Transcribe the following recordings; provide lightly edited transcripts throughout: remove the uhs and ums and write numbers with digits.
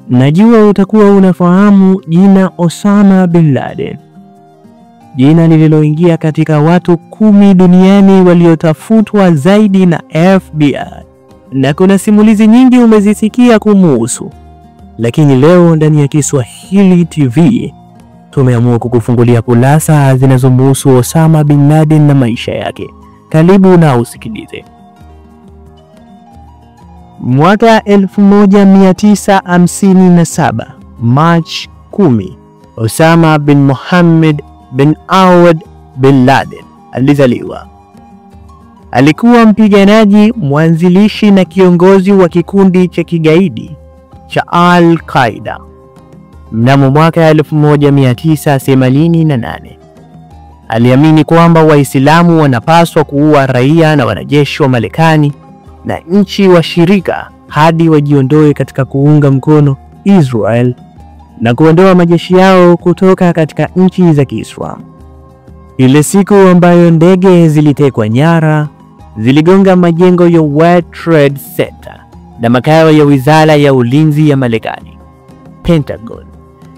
Najua utakuwa unafahamu jina Osama bin Laden, jina lililoingia katika watu 10 duniani waliotafutwa zaidi na FBI, na kuna simulizi nyingi umezisikia kumuhusu. Lakini leo ndani ya Kiswahili TV tumeamua kukufungulia kurasa zinazomhusu Osama bin Laden na maisha yake. Karibu na usikilize. Mwaka 1957, March 10, Osama bin Mohammed bin Awad bin Laden alizaliwa. Alikuwa mpiganaji, mwanzilishi na kiongozi wa kikundi cha kigaidi cha Al-Qaeda. Mnamo mwaka 1988, aliamini kwamba Waislamu wanapaswa kuua raia na wanajeshi wa Marekani na nchi washirika hadi wajiondoe katika kuunga mkono Israel na kuondoa majeshi yao kutoka katika nchi za Kiislamu. Ile siku ambayo ndege zilitekwa nyara, ziligonga majengo ya World Trade Center na makao ya Wizara ya Ulinzi ya Marekani, Pentagon,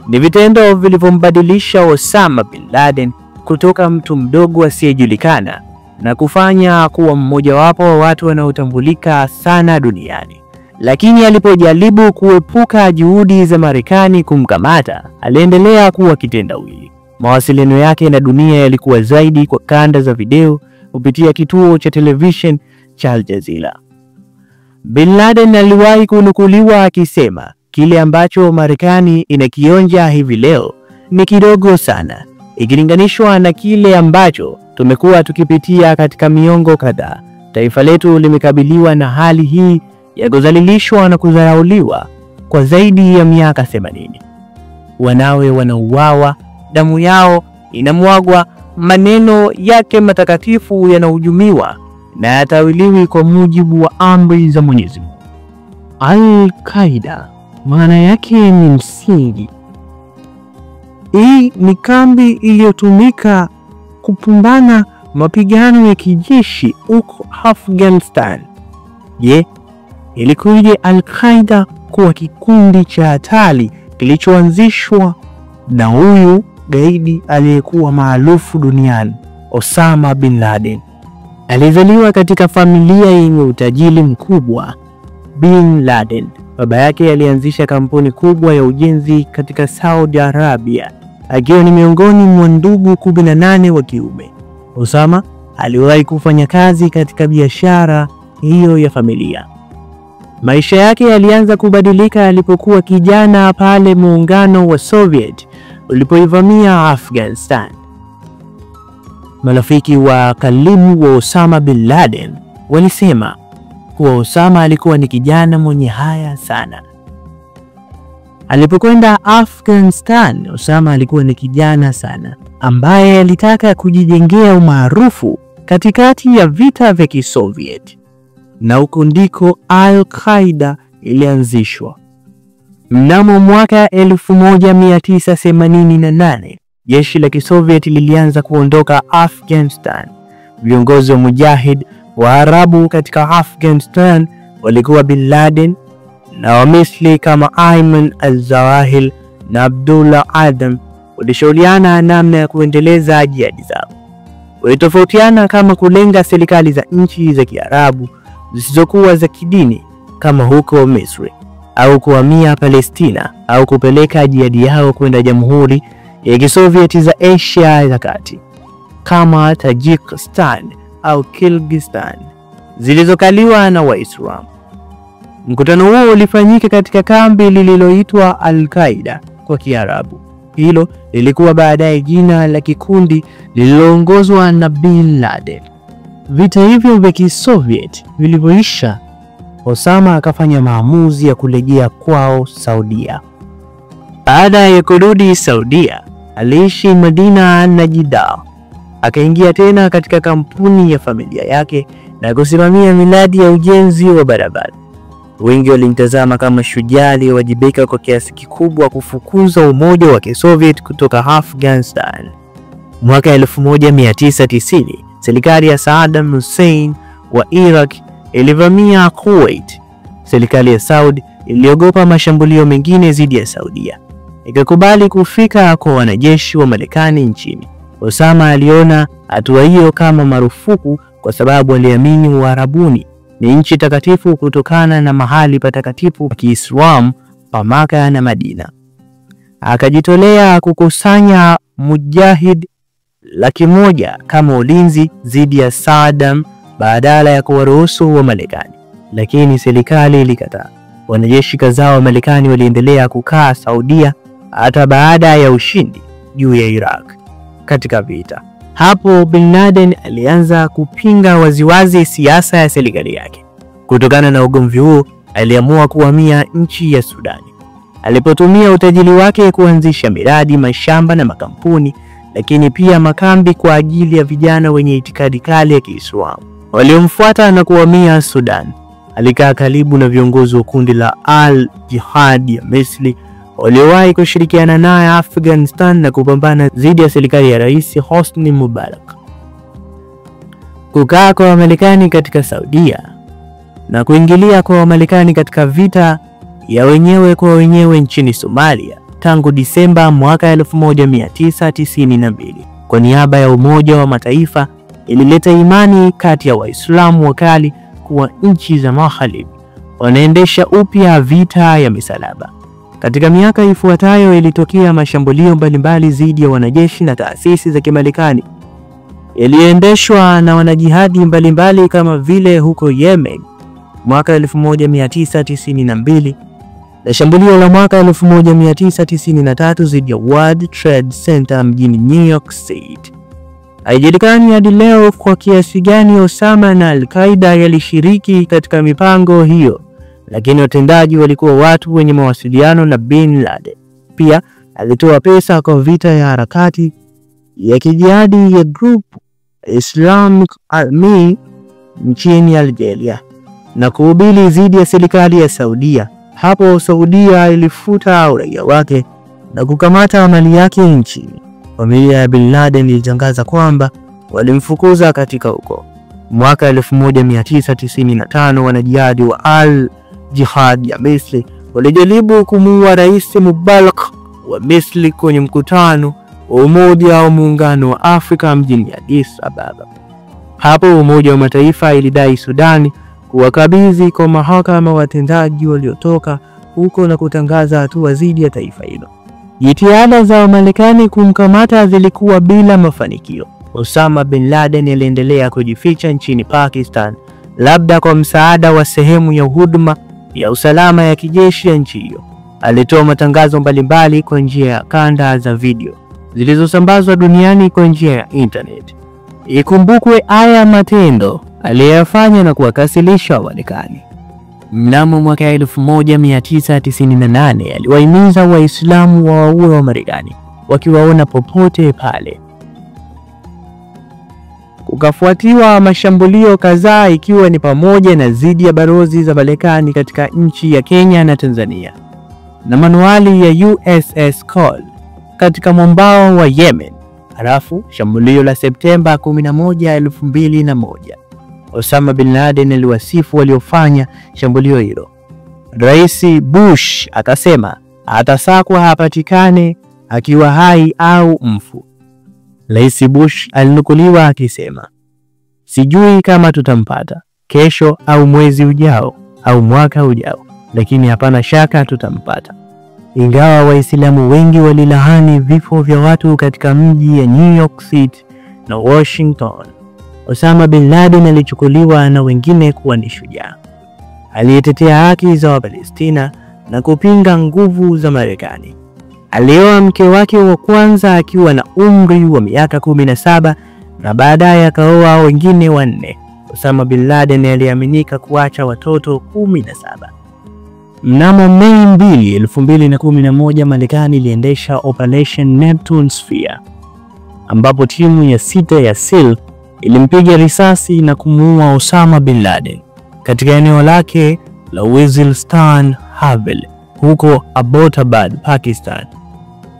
ni vitendo vilivyombadilisha Osama bin Laden kutoka mtu mdogo asiyejulikana na kufanya kuwa mmoja wapo wa watu wanaotambulika sana duniani. Lakini alipojaribu kuepuka juhudi za Marekani kumkamata, aliendelea kuwa kitendawili. Mawasiliano yake na dunia yalikuwa zaidi kwa kanda za video kupitia kituo cha television cha Al Jazeera. Bin Laden aliwahi kunukuliwa akisema, kile ambacho Marekani inakionja hivi leo ni kidogo sana ikilinganishwa na kile ambacho tumekuwa tukipitia katika miongo kadhaa. Taifa letu limekabiliwa na hali hii ya kudhalilishwa na kudharauliwa kwa zaidi ya miaka 80. Wanawe wanauawa, damu yao inamwagwa, maneno yake matakatifu yanahujumiwa na yatawiliwi kwa mujibu wa amri za Mwenyezi Mungu. Al-Qaeda maana yake ni msingi. Hii ni kambi iliyotumika kupambana mapigano ya kijeshi huko Afghanistan. Je, ilikuwaje Al-Qaeda kuwa kikundi cha hatari kilichoanzishwa na huyu gaidi aliyekuwa maarufu duniani, Osama bin Laden? Alizaliwa katika familia yenye utajiri mkubwa. Bin Laden, baba yake alianzisha kampuni kubwa ya ujenzi katika Saudi Arabia, akiwa ni miongoni mwa ndugu 18 wa kiume. Osama aliwahi kufanya kazi katika biashara hiyo ya familia. Maisha yake yalianza kubadilika alipokuwa kijana pale muungano wa Soviet ulipoivamia Afghanistan. Marafiki wa karibu wa Osama bin Laden walisema kuwa Osama alikuwa ni kijana mwenye haya sana. Alipokwenda Afghanistan, Osama alikuwa ni kijana sana ambaye alitaka kujijengea umaarufu katikati ya vita vya Kisoviet, na huko ndiko Al-Qaeda ilianzishwa. Mnamo mwaka 1988, jeshi la Kisoviet lilianza kuondoka Afghanistan. Viongozi wa Mujahid wa Arabu katika Afghanistan walikuwa Bin Laden na Wamisri kama Ayman al-Zawahiri na Abdullah Adam walishauriana namna ya kuendeleza jihadi zao. Walitofautiana kama kulenga serikali za nchi za Kiarabu zisizokuwa za kidini kama huko Misri, au kuhamia Palestina, au kupeleka jihadi yao kwenda Jamhuri ya Kisovieti za Asia ya Kati kama Tajikistan au Kyrgyzstan zilizokaliwa na Waislamu. Mkutano huo ulifanyika katika kambi lililoitwa Al-Qaeda kwa Kiarabu. Hilo lilikuwa baadaye jina la kikundi lililoongozwa na Bin Laden. Vita hivyo vya Kisoviet vilivyoisha, Osama akafanya maamuzi ya kurejea kwao Saudia. Baada ya kurudi Saudia, aliishi Madina na Jeddah. Akaingia tena katika kampuni ya familia yake na kusimamia miradi ya ujenzi wa barabara. Wengi walimtazama kama shujaa aliyewajibika kwa kiasi kikubwa kufukuza Umoja wa Kisoviet kutoka Afghanistan. Mwaka 1990, serikali ya Saddam Hussein wa Iraq ilivamia Kuwait. Serikali ya Saudi iliogopa mashambulio mengine dhidi ya Saudia, ikakubali kufika kwa wanajeshi wa Marekani nchini. Osama aliona hatua hiyo kama marufuku kwa sababu aliamini Uarabuni ni nchi takatifu kutokana na mahali patakatifu pa Kiislamu pa Maka na Madina. Akajitolea kukusanya mujahid 100,000 kama ulinzi dhidi ya Saddam badala ya kuwaruhusu wa Marekani, lakini serikali ilikataa. Wanajeshi kadhaa wa Marekani waliendelea kukaa Saudia hata baada ya ushindi juu ya Iraq katika vita. Hapo Bin Laden alianza kupinga waziwazi siasa ya serikali yake. Kutokana na ugomvi huu, aliamua kuhamia nchi ya Sudani. Alipotumia utajiri wake kuanzisha miradi, mashamba na makampuni, lakini pia makambi kwa ajili ya vijana wenye itikadi kali ya Kiislamu waliomfuata na kuhamia Sudan. Alikaa karibu na viongozi wa kundi la Al-Jihad ya Misri waliowahi kushirikiana naye Afghanistan na kupambana dhidi ya serikali ya Rais Hosni Mubarak. Kukaa kwa Wamarekani katika Saudia na kuingilia kwa Wamarekani katika vita ya wenyewe kwa wenyewe nchini Somalia tangu Disemba mwaka 1992 kwa niaba ya Umoja wa Mataifa ilileta imani kati ya Waislamu wakali kuwa nchi za Magharibi wanaendesha upya vita ya misalaba. Katika miaka ifuatayo ilitokea mashambulio mbalimbali dhidi ya wanajeshi na taasisi za Kimarekani yaliyoendeshwa na wanajihadi mbalimbali kama vile huko Yemen mwaka 1992 na shambulio la mwaka 1993 dhidi ya World Trade Center mjini New York City. Haijulikani hadi leo kwa kiasi gani Osama na Al-Qaeda yalishiriki katika mipango hiyo, lakini watendaji walikuwa watu wenye mawasiliano na Bin Laden. Pia alitoa pesa kwa vita ya harakati ya kijihadi ya Group Islamic Army nchini Algeria na kuhubiri dhidi ya serikali ya Saudia. Hapo Saudia ilifuta uraia wake na kukamata mali yake nchini. Familia ya Bin Laden ilitangaza kwamba walimfukuza katika huko. Mwaka 1995 wanajihadi wa Al-Jihad ya Misri walijaribu kumuua Rais Mubarak wa Misri kwenye mkutano wa Umoja wa Muungano wa Afrika mjini Addis Ababa. Hapo Umoja wa Mataifa ilidai Sudani kuwakabidhi kwa mahakama watendaji waliotoka huko na kutangaza hatua dhidi ya taifa hilo. Jitihada za Marekani kumkamata zilikuwa bila mafanikio. Osama Bin Laden aliendelea kujificha nchini Pakistan, labda kwa msaada wa sehemu ya huduma ya usalama ya kijeshi ya nchi hiyo. Alitoa matangazo mbalimbali kwa njia ya kanda za video zilizosambazwa duniani kwa njia ya internet. Ikumbukwe haya matendo aliyofanya na kuwakasilisha Wamarekani. Mnamo mwaka 1998 aliwahimiza Waislamu wawaue Wamarekani wakiwaona popote pale. Kukafuatiwa mashambulio kadhaa ikiwa ni pamoja na dhidi ya balozi za Marekani katika nchi ya Kenya na Tanzania na manuali ya USS Cole katika mwambao wa Yemen. Halafu shambulio la Septemba 11, 2001. Osama Bin Laden aliwasifu waliofanya shambulio hilo. Rais Bush akasema atasakwa hapatikane akiwa hai au mfu. Rais Bush alinukuliwa akisema, "Sijui kama tutampata kesho au mwezi ujao au mwaka ujao, lakini hapana shaka tutampata." Ingawa Waislamu wengi walilaani vifo vya watu katika mji ya New York City na Washington, Osama Bin Laden alichukuliwa na wengine kuwa ni shujaa aliyetetea haki za Wapalestina na kupinga nguvu za Marekani. Alioa mke wake wa kwanza akiwa na umri wa miaka 17 na baadaye akaoa wengine 4. Osama Bin Laden aliaminika kuacha watoto 17. Mnamo Mei 2, 2011 Marekani iliendesha Operation Neptune Sphere ambapo timu ya 6 ya SEAL ilimpiga risasi na kumuua Osama Bin Laden katika eneo lake la Waziristan Havel huko Abbottabad, Pakistan.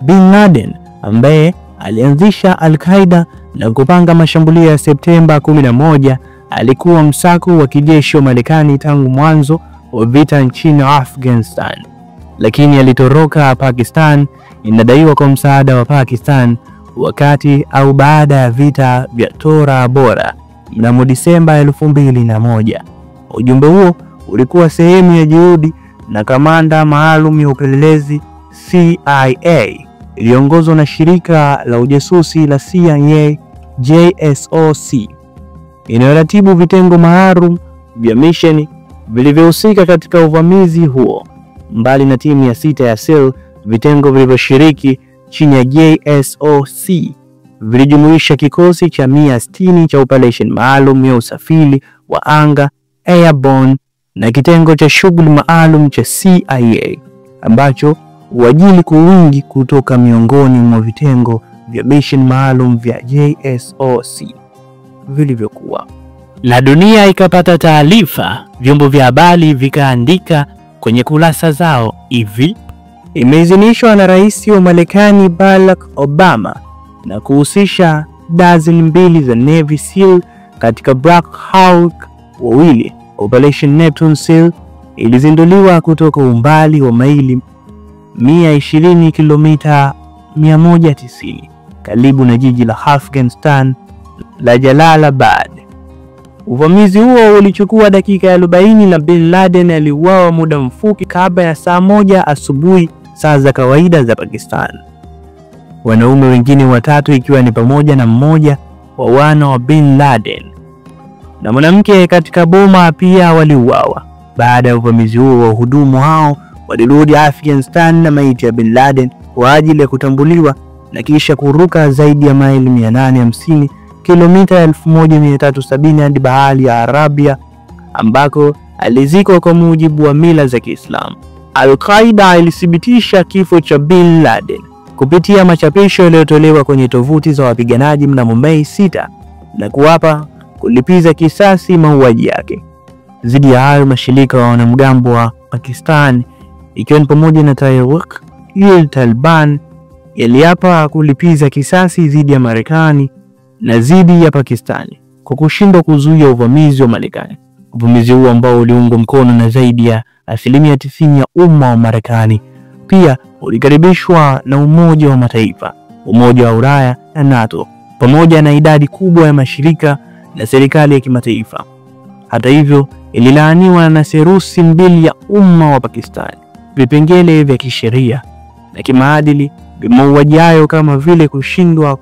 Bin Laden ambaye alianzisha Al-Qaeda na kupanga mashambulio ya Septemba 11 alikuwa msako wa kijeshi wa Marekani tangu mwanzo wa vita nchini Afghanistan, lakini alitoroka Pakistan, inadaiwa kwa msaada wa Pakistan wakati au baada ya vita vya Tora Bora mnamo Disemba 2001. Ujumbe huo ulikuwa sehemu ya juhudi na kamanda maalum ya upelelezi CIA iliongozwa na shirika la ujasusi la CIA JSOC, inayoratibu vitengo maalum vya misheni vilivyohusika katika uvamizi huo. Mbali na timu ya 6 ya SEAL, vitengo vilivyoshiriki chini ya JSOC vilijumuisha kikosi cha 160 cha operation maalum ya usafiri wa anga airborne na kitengo cha shughuli maalum cha CIA ambacho huajili kwa wingi kutoka miongoni mwa vitengo vya mission maalum vya JSOC vilivyokuwa. Na dunia ikapata taarifa, vyombo vya habari vikaandika kwenye kurasa zao hivi: imeidhinishwa na Rais wa Marekani Barack Obama na kuhusisha dazeni 2 za Navy SEAL katika Black Hawk wawili. Operation Neptune SEAL ilizinduliwa kutoka umbali wa maili 120 kilomita 190 karibu na jiji la Afghanistan la Jalalabad. Uvamizi huo ulichukua dakika 40 na Bin Laden aliuawa muda mfupi kabla ya saa 1 asubuhi saa za kawaida za Pakistan. Wanaume wengine watatu, ikiwa ni pamoja na mmoja wa wana wa Bin Laden na mwanamke katika boma, pia waliuawa. Baada ya uvamizi huo, wahudumu hao walirudi Afghanistan na maiti ya Bin Laden kwa ajili ya kutambuliwa na kisha kuruka zaidi ya maili 850 kilomita 1370 hadi bahari ya Arabia ambako alizikwa kwa mujibu wa mila za Kiislamu. Al-Qaeda ilithibitisha kifo cha Bin Laden kupitia machapisho yaliyotolewa kwenye tovuti za wapiganaji mnamo Mei 6 na kuwapa kulipiza kisasi mauaji yake. Zidi ya hayo, mashirika wa wanamgambo wa Pakistan ikiwa ni pamoja na Taliban yaliapa kulipiza kisasi dhidi ya Marekani na dhidi ya Pakistani kwa kushindwa kuzuia uvamizi wa Marekani. Uvamizi huo ambao uliungwa mkono na zaidi ya 90% ya umma wa Marekani pia ulikaribishwa na Umoja wa Mataifa, Umoja wa Ulaya na NATO pamoja na idadi kubwa ya mashirika na serikali ya kimataifa. Hata hivyo, ililaaniwa na theluthi 2 ya umma wa Pakistan. Vipengele vya kisheria na kimaadili vya mauaji hayo, kama vile kushindwa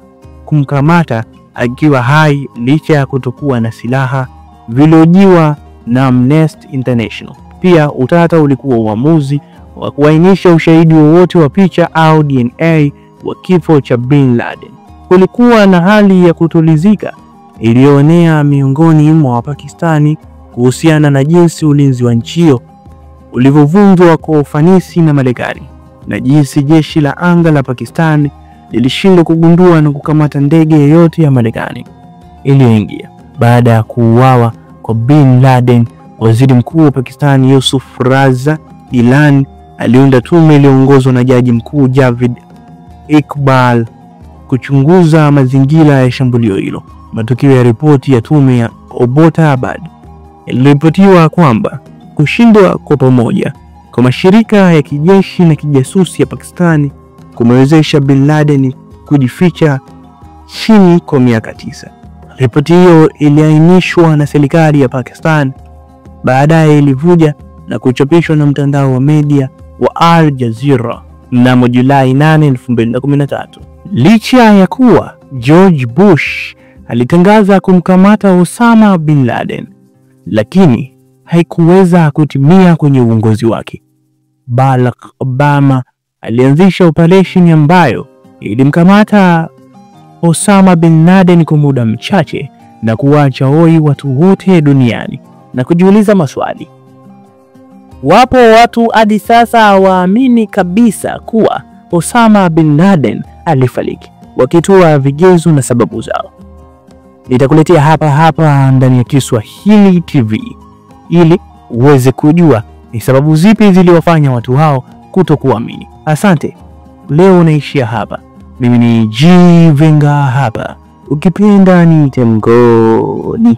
kumkamata akiwa hai licha ya kutokuwa na silaha, viliojiwa na Amnesty International. Pia utata ulikuwa uamuzi wa kuainisha ushahidi wowote wa picha au DNA wa kifo cha Bin Laden. Kulikuwa na hali ya kutolizika iliyoenea miongoni mwa Wapakistani kuhusiana na jinsi ulinzi wa nchi hiyo ulivyovunjwa kwa ufanisi na Marekani na jinsi jeshi la anga la Pakistan lilishindwa kugundua na kukamata ndege yoyote ya Marekani iliyoingia. Baada ya kuuawa kwa Bin Laden, Waziri Mkuu wa Pakistan Yusuf Raza Gilani aliunda tume iliyoongozwa na Jaji Mkuu Javed Iqbal kuchunguza mazingira ya shambulio hilo. Matokeo ya ripoti ya tume ya Abbottabad iliripotiwa kwamba kushindwa kwa pamoja kwa mashirika ya kijeshi na kijasusi ya Pakistani kumewezesha Bin Laden kujificha chini kwa miaka 9. Ripoti hiyo iliainishwa na serikali ya Pakistan, baadaye ilivuja na kuchapishwa na mtandao wa media wa Al Jazeera mnamo Julai 8, 2013. Licha ya kuwa George Bush alitangaza kumkamata Osama Bin Laden, lakini haikuweza kutimia kwenye uongozi wake. Barack Obama alianzisha operation ambayo ilimkamata Osama Bin Laden kwa muda mchache na kuacha hoi watu wote duniani na kujiuliza maswali. Wapo watu hadi sasa hawaamini kabisa kuwa Osama Bin Laden alifariki, wakitoa vigezo na sababu zao. Nitakuletea hapa ndani ya Kiswahili TV ili uweze kujua ni sababu zipi ziliwafanya watu hao kutokuamini. Asante. Leo naishia hapa. Mimi ni G Venga hapa. Ukipenda niite Mngoni.